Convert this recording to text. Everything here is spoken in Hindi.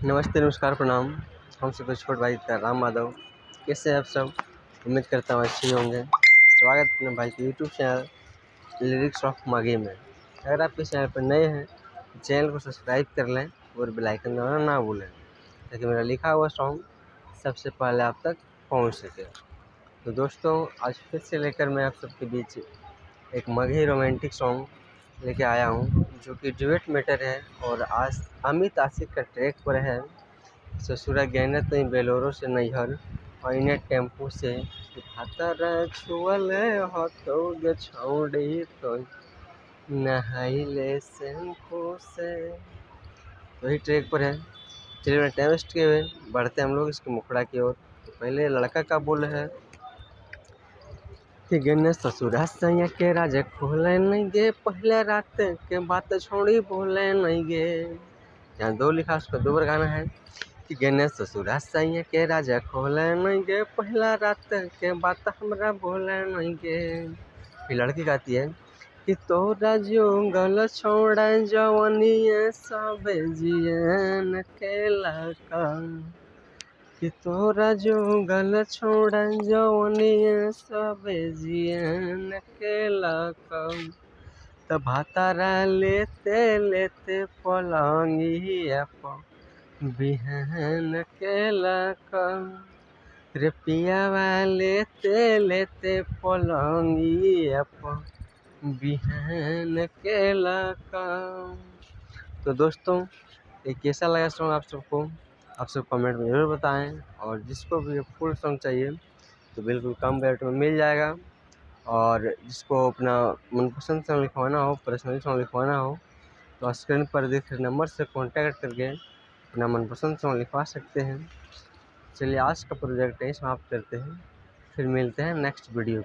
नमस्ते, नमस्कार, प्रणाम। हम सबके छोटे भाई राम माधव। कैसे हैं आप सब? उम्मीद करता हूँ अच्छे होंगे। स्वागत है अपने भाई के YouTube channel lyrics of Maghi में। अगर आप इस चैनल पर नए हैं तो चैनल को सब्सक्राइब कर लें और बेल आइकन दबाना ना भूलें, ताकि मेरा लिखा हुआ सॉन्ग सबसे पहले आप तक पहुँच सके। तो दोस्तों, आज फिर से लेकर मैं आप सबके बीच एक माघी रोमांटिक सॉन्ग लेके आया हूँ, जो कि डुएट मैटर है और आज अमित आशिक का ट्रैक पर है। ससुरा गहने तई बेलोरो से नैहर और टेम्पू से हाथर छुअल हथौड़ छौड़ी तो नहाइले शैम्पू से। वही ट्रैक पर है। चलिए मैं टाइम वेस्ट किए हुए बढ़ते हम लोग इसके मुखड़ा की ओर। तो पहले लड़का का बोल है कि गने ससुरा सैया के राज खोले नहीं गे, पहले रात के बात छोड़ी बोले नहीं गे। यहाँ दो लिखा, उसका दो बार गाना है कि गने ससुरा सैया के राजा खोले नहीं गे, पहला रात के बात हमरा बोले नहीं गे। फिर लड़की गाती है कि तोरा जुगल छोड़ा जवनिया सब जियन के लका, कि तोरा जुगल छोड़ा जवनिया सब जियन के लका। त भातारा लेते लेते पलंगिया पर बिहान के लका, रे पियावा लेते लेते पलंगिया पर बिहान के लका। तो दोस्तों, ये कैसा लगा सॉन्ग आप सबको? आप सब कमेंट में ज़रूर बताएं। और जिसको भी फुल सॉन्ग चाहिए तो बिल्कुल कम रेट में मिल जाएगा। और जिसको अपना मनपसंद सॉन्ग लिखवाना हो, पर्सनली सॉन्ग लिखवाना हो, तो स्क्रीन पर दिख रहे नंबर से कॉन्टैक्ट करके अपना मनपसंद सॉन्ग लिखवा सकते हैं। चलिए आज का प्रोजेक्ट यही समाप्त करते हैं, फिर मिलते हैं नेक्स्ट वीडियो।